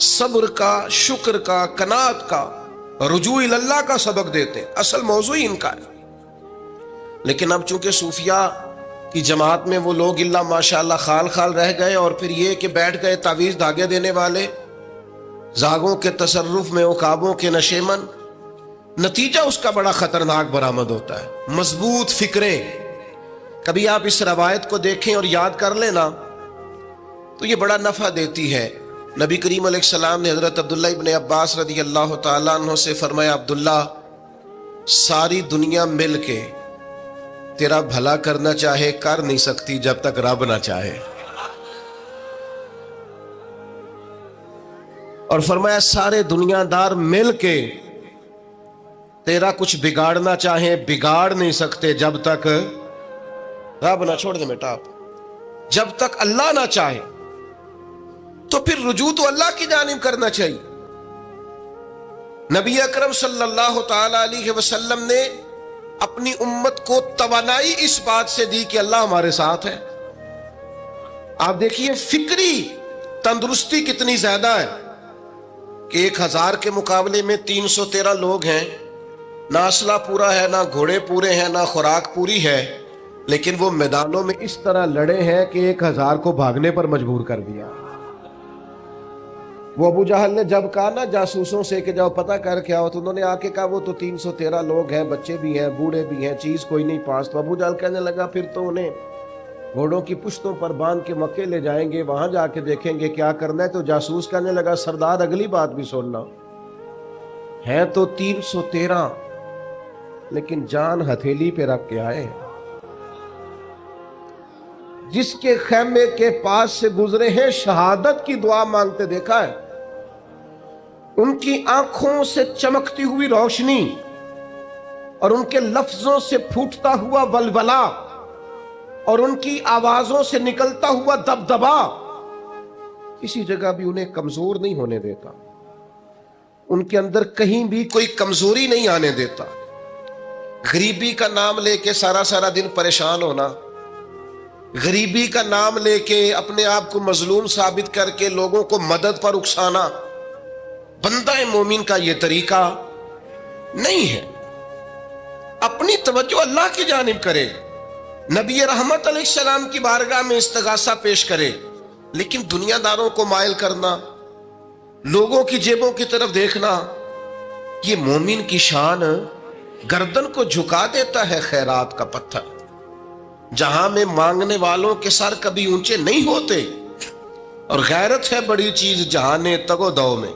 صبر کا، شکر کا، قناعت کا، رجوع اللہ کا سبق دیتے ہیں. اصل موضوع ہی ان کا ہے. لیکن اب چونکہ صوفیاء کی جماعت میں وہ لوگ اللہ ماشاءاللہ خال خال رہ گئے، اور پھر یہ کہ بیٹھ گئے تعویذ دھاگے دینے والے، زاغوں کے تصرف میں، عقابوں کے نشے من. نتیجہ اس کا بڑا خطرناک برآمد ہوتا ہے. مضبوط فکریں، کبھی آپ اس روایت کو دیکھیں اور یاد کر لیں نا تو یہ بڑا نفع دیتی ہے. نبی کریم علیہ السلام نے حضرت عبداللہ ابن عباس رضی اللہ تعالیٰ عنہ سے فرمایا، عبداللہ، ساری دنیا مل کے تیرا بھلا کرنا چاہے کر نہیں سکتی جب تک رب نہ چاہے. اور فرمایا سارے دنیا دار مل کے تیرا کچھ بگاڑنا چاہیں بگاڑ نہیں سکتے جب تک رب نہ چھوڑ دے بیٹا آپ، جب تک اللہ نہ چاہے. تو پھر رجوع تو اللہ کی جانب کرنا چاہیے. نبی اکرم صلی اللہ تعالی علیہ وسلم نے اپنی امت کو توانائی اس بات سے دی کہ اللہ ہمارے ساتھ ہے. آپ دیکھیے فکری تندرستی کتنی زیادہ ہے کہ 1000 کے مقابلے میں 313 لوگ ہیں. نہ اسلحہ پورا ہے، نہ گھوڑے پورے ہیں، نہ خوراک پوری ہے، لیکن وہ میدانوں میں اس طرح لڑے ہیں کہ 1000 کو بھاگنے پر مجبور کر دیا. وہ ابو جہل نے جب کہا نا جاسوسوں سے کہ جاؤ پتہ کر کے آؤ، تو انہوں نے آ کے کہا وہ تو 313 لوگ ہیں، بچے بھی ہیں، بوڑھے بھی ہیں، چیز کوئی نہیں پاس. تو ابو جہل کہنے لگا پھر تو انہیں گھوڑوں کی پشتوں پر باندھ کے مکے لے جائیں گے، وہاں جا کے دیکھیں گے کیا کرنا ہے. تو جاسوس کہنے لگا سردار اگلی بات بھی سننا، ہے تو 313 لیکن جان ہتھیلی پہ رکھ کے آئے. جس کے خیمے کے پاس سے گزرے ہیں شہادت کی دعا مانگتے دیکھا ہے. ان کی آنکھوں سے چمکتی ہوئی روشنی اور ان کے لفظوں سے پھوٹتا ہوا ولولہ اور ان کی آوازوں سے نکلتا ہوا دبدبا کسی جگہ بھی انہیں کمزور نہیں ہونے دیتا. ان کے اندر کہیں بھی کوئی کمزوری نہیں آنے دیتا. غریبی کا نام لے کے سارا دن پریشان ہونا، غریبی کا نام لے کے اپنے آپ کو مظلوم ثابت کر کے لوگوں کو مدد پر اکسانا بندہ مومن کا یہ طریقہ نہیں ہے. اپنی توجہ اللہ کی جانب کرے، نبی رحمت علیہ السلام کی بارگاہ میں استغاثہ پیش کرے. لیکن دنیا داروں کو مائل کرنا، لوگوں کی جیبوں کی طرف دیکھنا، یہ مومن کی شان گردن کو جھکا دیتا ہے. خیرات کا پتھر جہاں میں مانگنے والوں کے سر کبھی اونچے نہیں ہوتے. اور غیرت ہے بڑی چیز جہانے تگو دو میں.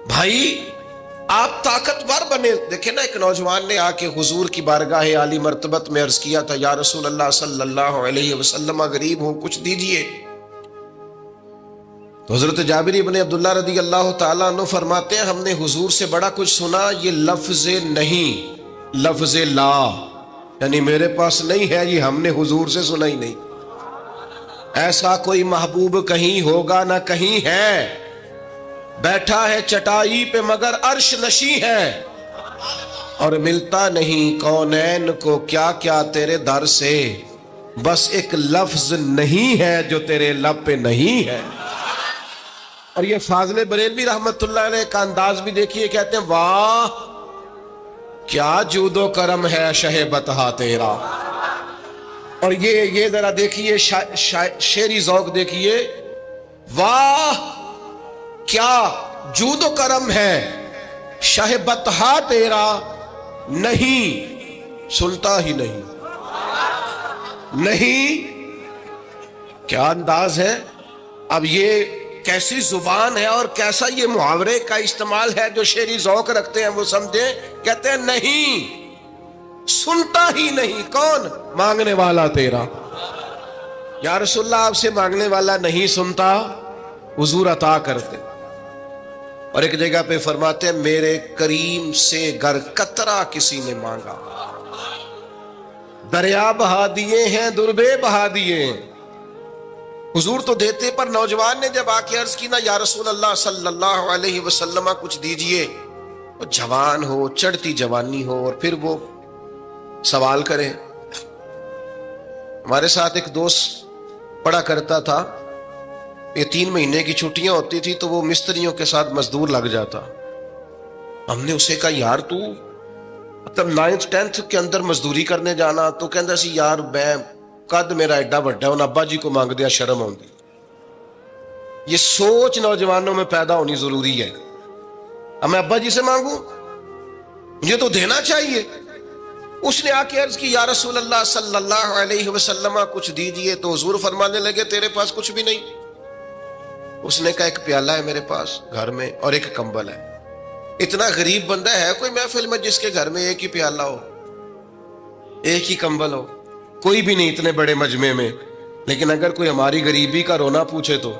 بھائی آپ طاقتور بنے. دیکھیں نا ایک نوجوان نے آ کے حضور کی بارگاہ عالی مرتبت میں عرض کیا تھا، یا رسول اللہ صلی اللہ علیہ وسلم غریب ہوں کچھ دیجئے. تو حضرت جابر ابن عبداللہ رضی اللہ تعالیٰ عنہ فرماتے ہیں ہم نے حضور سے بڑا کچھ سنا، یہ لفظ نہیں، لفظ لا، یعنی میرے پاس نہیں ہے، یہ ہم نے حضور سے سنا ہی نہیں. ایسا کوئی محبوب کہیں ہوگا نہ کہیں ہے، بیٹھا ہے چٹائی پہ مگر عرش نشیں ہے، اور ملتا نہیں کونین کو کیا کیا تیرے در سے، بس ایک لفظ نہیں ہے جو تیرے لب پہ نہیں ہے. اور یہ فاضل بریلوی رحمت اللہ علیہ کا انداز بھی دیکھیے، کہتے ہیں واہ کیا جود و کرم ہے شہ بتہا تیرا. اور یہ ذرا دیکھیے شعری ذوق دیکھیے، واہ کیا جود و کرم ہے شہ بتہا تیرا، نہیں سنتا ہی نہیں. نہیں کیا انداز ہے. اب یہ کیسی زبان ہے اور کیسا یہ محاورے کا استعمال ہے. جو شعری ذوق رکھتے ہیں وہ سمجھیں، کہتے ہیں نہیں سنتا ہی نہیں. کون؟ مانگنے والا تیرا. یا رسول اللہ آپ سے مانگنے والا نہیں سنتا، حضور عطا کرتے. اور ایک جگہ پہ فرماتے ہیں میرے کریم سے گر قطرہ کسی نے مانگا، دریا بہا دیے ہیں دربے بہا دیے ہیں. حضور تو دیتے، پر نوجوان نے جب آ کے عرض کی نا یا رسول اللہ صلی اللہ علیہ وسلم کچھ دیجئے، وہ جوان ہو، چڑھتی جوانی ہو، اور پھر وہ سوال کرے. ہمارے ساتھ ایک دوست پڑھا کرتا تھا، یہ 3 مہینے کی چھٹیاں ہوتی تھی تو وہ مستریوں کے ساتھ مزدور لگ جاتا. ہم نے اسے کہا یار تو مطلب 9th 10th کے اندر مزدوری کرنے جانا, تو کہندا سی یار میں قد میرا ایڈا بڑا ہے, ان ابا جی کو مانگ دیا شرم آؤندی. یہ سوچ نوجوانوں میں پیدا ہونی ضروری ہے. اب میں ابا جی سے مانگوں, مجھے تو دینا چاہیے. اس نے آ کے عرض کی یا رسول اللہ صلی اللہ علیہ وسلم کچھ دیجئے, تو حضور فرمانے لگے تیرے پاس کچھ بھی نہیں. اس نے کہا ایک پیالہ ہے میرے پاس گھر میں اور ایک کمبل ہے. اتنا غریب بندہ ہے کوئی محفل میں جس کے گھر میں ایک ہی پیالہ ہو, ایک ہی کمبل ہو؟ کوئی بھی نہیں اتنے بڑے مجمع میں. لیکن اگر کوئی ہماری غریبی کا رونا پوچھے تو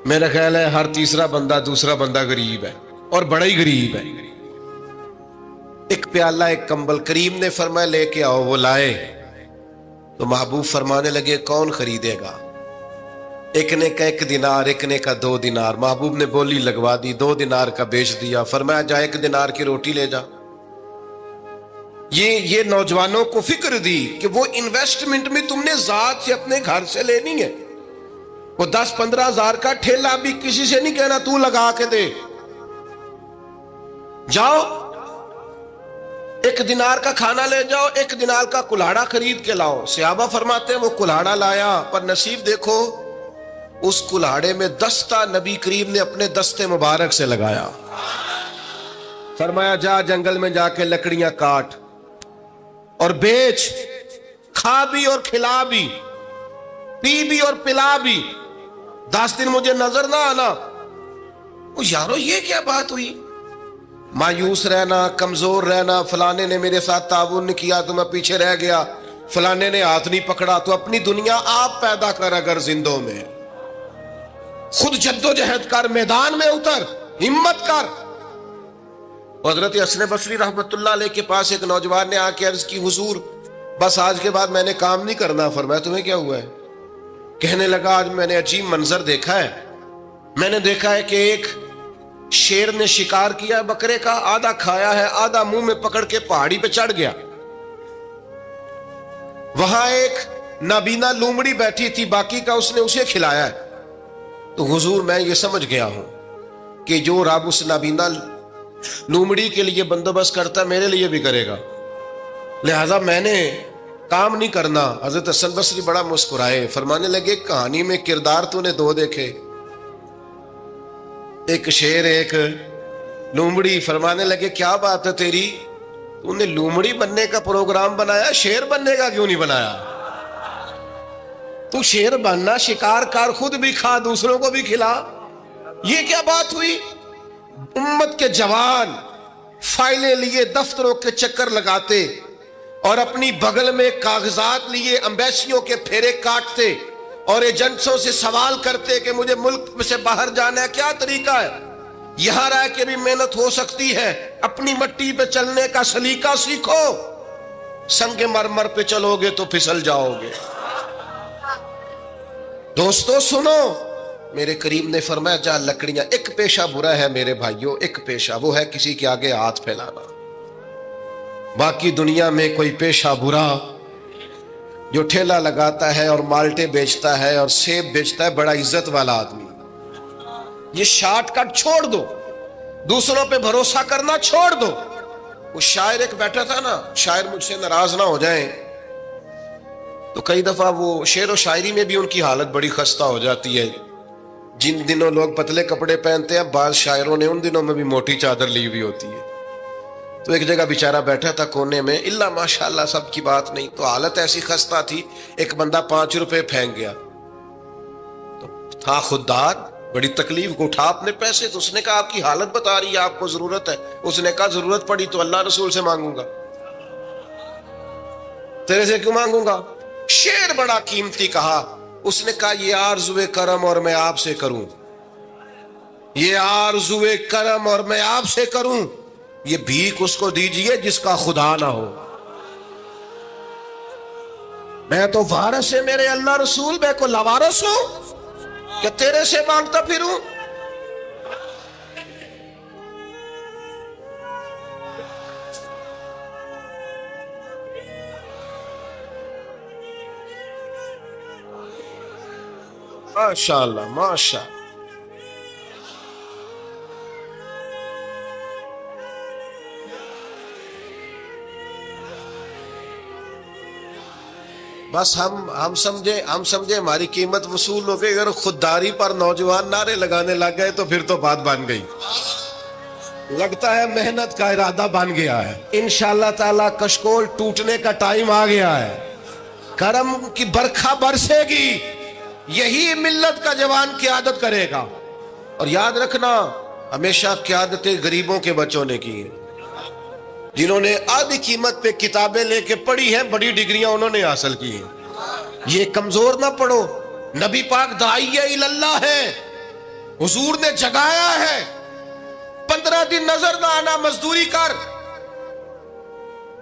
میرا خیال ہے ہر تیسرا بندہ دوسرا بندہ غریب ہے, اور بڑا ہی غریب ہے. ایک پیالہ ایک کمبل. کریم نے فرمایا لے کے آؤ. وہ لائے تو محبوب فرمانے لگے کون خریدے گا؟ ایک نے کا 1 دینار, ایک نے کا 2 دینار. محبوب نے بولی لگوا دی, 2 دینار کا بیچ دیا. فرمایا جا 1 دینار کی روٹی لے جا. یہ نوجوانوں کو فکر دی کہ وہ انویسٹمنٹ میں تم نے ذات سے اپنے گھر سے لینی ہے. وہ 10-15 ہزار کا ٹھیلا بھی کسی سے نہیں کہنا تو لگا کے دے. جاؤ 1 دینار کا کھانا لے جاؤ, 1 دینار کا کلاڑا خرید کے لاؤ. صحابہ فرماتے ہیں وہ کلاڑا لایا, پر نصیب دیکھو اس کلاڑے میں دستہ نبی کریم نے اپنے دستے مبارک سے لگایا. فرمایا جا جنگل میں جا کے لکڑیاں کاٹ اور بیچ, کھا بھی اور کھلا بھی, پی بھی اور پلا بھی, 10 دن مجھے نظر نہ آنا. وہ یارو یہ کیا بات ہوئی؟ مایوس رہنا, کمزور رہنا, فلانے نے میرے ساتھ تعاون نہیں کیا تو میں پیچھے رہ گیا, فلانے نے ہاتھ نہیں پکڑا. تو اپنی دنیا آپ پیدا کر, اگر زندوں میں خود جد و جہد کر, میدان میں اتر, ہمت کر. حضرت حسن بصری رحمت اللہ علیہ کے پاس ایک نوجوان نے آ کے عرض کی حضور بس آج کے بعد میں نے کام نہیں کرنا. فرمایا تمہیں کیا ہوا ہے؟ کہنے لگا آج میں نے عجیب منظر دیکھا ہے. میں نے دیکھا ہے کہ ایک شیر نے شکار کیا بکرے کا, آدھا کھایا ہے, آدھا منہ میں پکڑ کے پہاڑی پہ چڑھ گیا. وہاں ایک نابینا لومڑی بیٹھی تھی, باقی کا اس نے اسے کھلایا ہے. تو حضور میں یہ سمجھ گیا ہوں کہ جو رب اس نابینا لومڑی کے لیے بندوبست کرتا میرے لیے بھی کرے گا, لہذا میں نے کام نہیں کرنا. حضرت حسن بصری بڑا مسکرائے, فرمانے لگے کہانی میں کردار تو نے 2 دیکھے, ایک شیر ایک لومڑی. فرمانے لگے کیا بات ہے تیری, تو نے لومڑی بننے کا پروگرام بنایا, شیر بننے کا کیوں نہیں بنایا؟ تو شیر بننا, شکار کر, خود بھی کھا دوسروں کو بھی کھلا. یہ کیا بات ہوئی؟ امت کے جوان فائلیں لیے دفتروں کے چکر لگاتے اور اپنی بغل میں کاغذات لیے امبیسیوں کے پھیرے کاٹتے اور ایجنٹوں سے سوال کرتے کہ مجھے ملک سے باہر جانا ہے, کیا طریقہ ہے؟ یہاں رہ کے بھی محنت ہو سکتی ہے, اپنی مٹی پہ چلنے کا سلیقہ سیکھو. سنگ مرمر پہ چلو گے تو پھسل جاؤ گے. دوستو سنو, میرے کریم نے فرمایا جا لکڑیاں. ایک پیشہ برا ہے میرے بھائیوں, ایک پیشہ, وہ ہے کسی کے آگے ہاتھ پھیلانا. باقی دنیا میں کوئی پیشہ برا جو ٹھیلا لگاتا ہے اور مالٹے بیچتا ہے اور سیب بیچتا ہے, بڑا عزت والا آدمی. یہ شارٹ کٹ چھوڑ دو, دوسروں پہ بھروسہ کرنا چھوڑ دو. وہ شاعر ایک بیٹھا تھا نا, شاعر مجھ سے ناراض نہ ہو جائیں, تو کئی دفعہ وہ شعر و شاعری میں بھی ان کی حالت بڑی خستہ ہو جاتی ہے. جن دنوں لوگ پتلے کپڑے پہنتے ہیں, بعض شاعروں نے ان دنوں میں بھی موٹی چادر لی ہوئی ہوتی ہے. تو ایک جگہ بیچارہ بیٹھا تھا کونے میں, اللہ ماشاءاللہ سب کی بات نہیں, تو حالت ایسی خستہ تھی. ایک بندہ 5 روپے پھینک گیا, تو تھا خوددار, بڑی تکلیف کو اٹھا اپنے پیسے. تو اس نے کہا آپ کی حالت بتا رہی ہے, آپ کو ضرورت ہے. اس نے کہا ضرورت پڑی تو اللہ رسول سے مانگوں گا, تیرے سے کیوں مانگوں گا؟ شعر بڑا قیمتی کہا. اس نے کہا یہ آرزوئے کرم اور میں آپ سے کروں, یہ آرزوئے کرم اور میں آپ سے کروں, یہ بھیک اس کو دیجئے جس کا خدا نہ ہو. میں تو وارث ہے میرے اللہ رسول, میں کو لاوارث ہوں کہ تیرے سے مانگتا پھروں. ماشاءاللہ ماشاء بس ہم سمجھے ہماری قیمت وصول ہو گئی. اگر خودداری پر نوجوان نعرے لگانے لگ گئے تو پھر تو بات بن گئی. لگتا ہے محنت کا ارادہ بن گیا ہے. انشاءاللہ تعالی کشکول ٹوٹنے کا ٹائم آ گیا ہے. کرم کی برکھا برسے گی. یہی ملت کا جوان قیادت کرے گا. اور یاد رکھنا ہمیشہ قیادتیں غریبوں کے بچوں نے کی ہیں. جنہوں نے آدھی قیمت پہ کتابیں لے کے پڑھی ہیں, بڑی ڈگریاں انہوں نے حاصل کی ہیں. یہ کمزور نہ پڑھو. نبی پاک داعیہ اللہ ہے, حضور نے جگایا ہے. 15 دن نظر نہ آنا, مزدوری کر.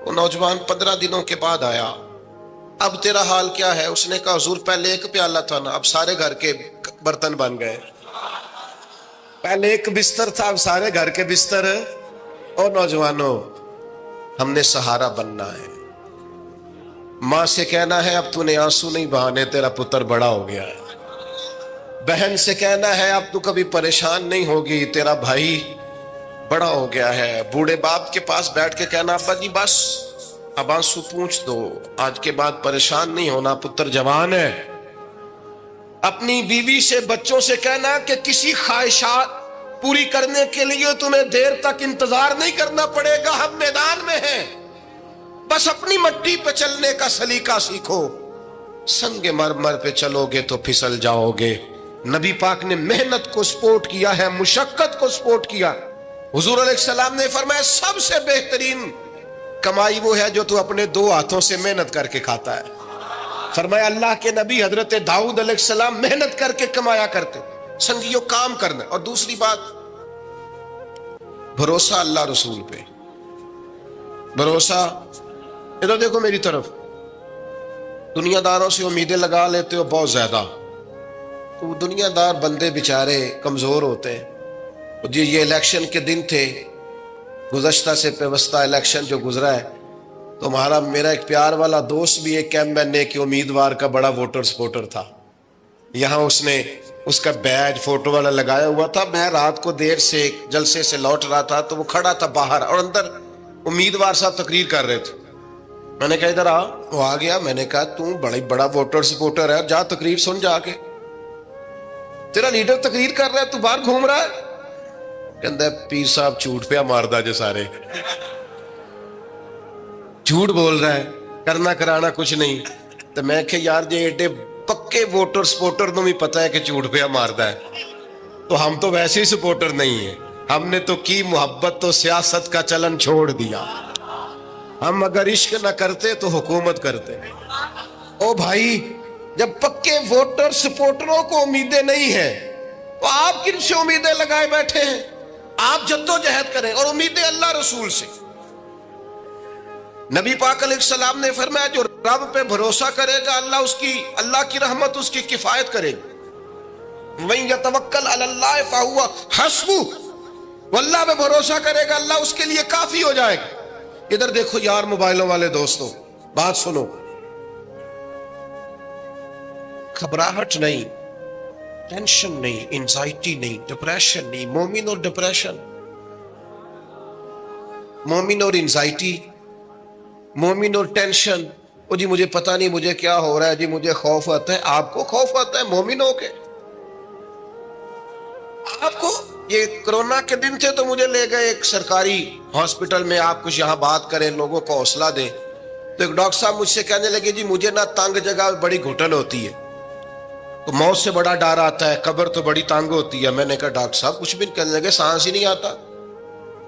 وہ نوجوان 15 دنوں کے بعد آیا. اب تیرا حال کیا ہے؟ اس نے کہا حضور پہلے ایک پیالہ تھا نا, اب سارے گھر کے برتن بن گئے. پہلے ایک بستر تھا, اب سارے گھر کے بستر. اور نوجوانوں, ہم نے سہارا بننا ہے. ماں سے کہنا ہے اب تو نے آنسو نہیں بہانے, تیرا پتر بڑا ہو گیا ہے. بہن سے کہنا ہے اب تو کبھی پریشان نہیں ہوگی, تیرا بھائی بڑا ہو گیا ہے. بوڑھے باپ کے پاس بیٹھ کے کہنا ابا جی بس اب آنسو پوچھ دو, آج کے بعد پریشان نہیں ہونا, پتر جوان ہے. اپنی بیوی سے بچوں سے کہنا کہ کسی خواہشات پوری کرنے کے لیے تمہیں دیر تک انتظار نہیں کرنا پڑے گا, ہم میدان میں ہیں. بس اپنی مٹی پہ چلنے کا سلیقہ سیکھو. سنگ مرمر پہ چلو گے تو پھسل جاؤ گے. نبی پاک نے محنت کو سپورٹ کیا ہے, مشقت کو سپورٹ کیا. حضور علیہ السلام نے فرمایا سب سے بہترین کمائی وہ ہے جو تو اپنے 2 ہاتھوں سے محنت کر کے کھاتا ہے. فرمایا اللہ کے نبی حضرت داؤد علیہ السلام محنت کر کے کمایا کرتے. سنگیو کام کرنا. اور دوسری بات, بھروسہ اللہ رسول پہ. بھروسہ, ادھر دیکھو میری طرف. دنیا داروں سے امیدیں لگا لیتے ہو بہت زیادہ, تو دنیا دار بندے بیچارے کمزور ہوتے ہیں. جی یہ الیکشن کے دن تھے, گزشتہ سے پیوستہ الیکشن جو گزرا ہے, تو میرا ایک پیار والا دوست بھی ایک ایم کے امیدوار کا بڑا ووٹر سپورٹر تھا. یہاں اس نے اس کا بیج فوٹو والا لگایا ہوا تھا. میں رات کو دیر سے جلسے سے لوٹ رہا تھا تو وہ کھڑا تھا باہر, اور اندر امیدوار صاحب تقریر کر رہے تھے. میں نے کہا ادھر آ. وہ آ گیا. میں نے کہا تو بڑا ووٹر سپورٹر ہے, جا تقریر سن جا کے. تیرا لیڈر تقریر کر رہا ہے, تو باہر گھوم رہا ہے. کہندا ہے پیر صاحب جھوٹ پہ ماردا جے سارے, جھوٹ بول رہا ہے, کرنا کرانا کچھ نہیں. تو میں کہ یار جی ایڈے پکے ووٹر سپورٹر نو بھی پتا ہے کہ جھوٹ پہ ماردا ہے, تو ہم تو ویسے ہی سپورٹر نہیں ہیں. ہم نے تو کی محبت تو سیاست کا چلن چھوڑ دیا. ہم اگر عشق نہ کرتے تو حکومت کرتے. او بھائی, جب پکے ووٹر سپورٹروں کو امیدیں نہیں ہیں تو آپ کن سے امیدیں لگائے بیٹھے ہیں؟ آپ جدوجہد کریں, اور امیدیں اللہ رسول سے. نبی پاک علیہ السلام نے فرمایا جو رب پہ بھروسہ کرے گا اللہ کی رحمت اس کی کفایت کرے گی. وَإِن يَتَوَكَّلْ عَلَى اللَّهِ فَهُوَ حَسْبُهُ, وہ اللہ پہ بھروسہ کرے گا اللہ اس کے لیے کافی ہو جائے گا. ادھر دیکھو یار موبائلوں والے دوستوں, بات سنو. گھبراہٹ نہیں, ٹینشن نہیں, انزائٹی نہیں, ڈپریشن نہیں. مومن اور ڈپریشن, مومن اور انزائٹی, مومن اور ٹینشن. او جی مجھے پتہ نہیں مجھے کیا ہو رہا ہے, جی مجھے خوف آتا ہے. آپ کو خوف آتا ہے مومن ہو کے؟ آپ کو یہ کرونا کے دن تھے تو مجھے لے گئے ایک سرکاری ہاسپٹل میں, آپ کچھ یہاں بات کریں, لوگوں کو حوصلہ دیں. تو ایک ڈاکٹر صاحب مجھ سے کہنے لگے جی مجھے نہ تنگ جگہ بڑی گھٹن ہوتی ہے, تو موت سے بڑا ڈر آتا ہے, قبر تو بڑی تنگ ہوتی ہے. میں نے کہا ڈاکٹر صاحب کچھ بھی. کہنے لگے سانس ہی نہیں آتا,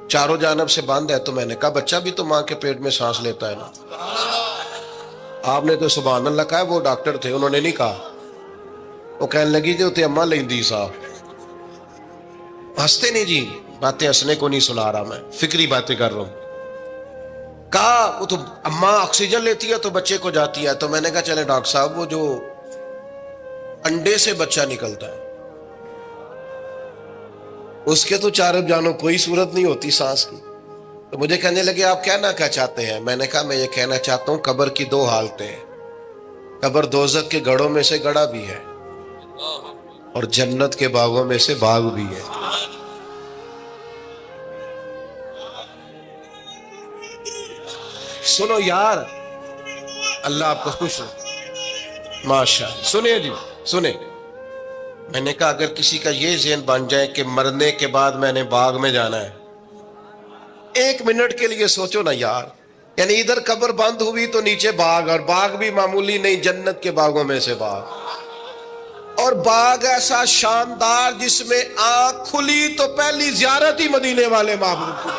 چاروں جانب سے بند ہے. تو میں نے کہا بچہ بھی تو ماں کے پیٹ میں سانس لیتا ہے نا. آپ نے تو سبحان اللہ کہا. وہ ڈاکٹر تھے, انہوں نے نہیں کہا. وہ کہنے لگی جو تے اماں لیندی صاحب. ہنستے نہیں جی, باتیں ہنسنے کو نہیں سنا رہا, میں فکری باتیں کر رہا ہوں. کہا وہ تو اماں آکسیجن لیتی ہے تو بچے کو جاتی ہے. تو میں نے کہا چلے ڈاکٹر صاحب وہ جو انڈے سے بچہ نکلتا ہے اس کے تو چاروں جانوں کوئی صورت نہیں ہوتی سانس کی. تو مجھے کہنے لگے آپ کہنا کیا چاہتے ہیں؟ میں نے کہا میں یہ کہنا چاہتا ہوں قبر کی 2 حالتیں ہیں. قبر دوزخ کے گڑھوں میں سے گڑھا بھی ہے, اور جنت کے باغوں میں سے باغ بھی ہے. سنو یار، اللہ آپ کو خوش ہو. ماشاء اللہ. سنیں جی سنیں، میں نے کہا اگر کسی کا یہ ذہن بن جائے کہ مرنے کے بعد میں نے باغ میں جانا ہے، 1 منٹ کے لیے سوچو نا یار. یعنی ادھر قبر بند ہوئی تو نیچے باغ، اور باغ بھی معمولی نہیں، جنت کے باغوں میں سے باغ. اور باغ ایسا شاندار جس میں آنکھ کھلی تو پہلی زیارت ہی مدینے والے معبود کی.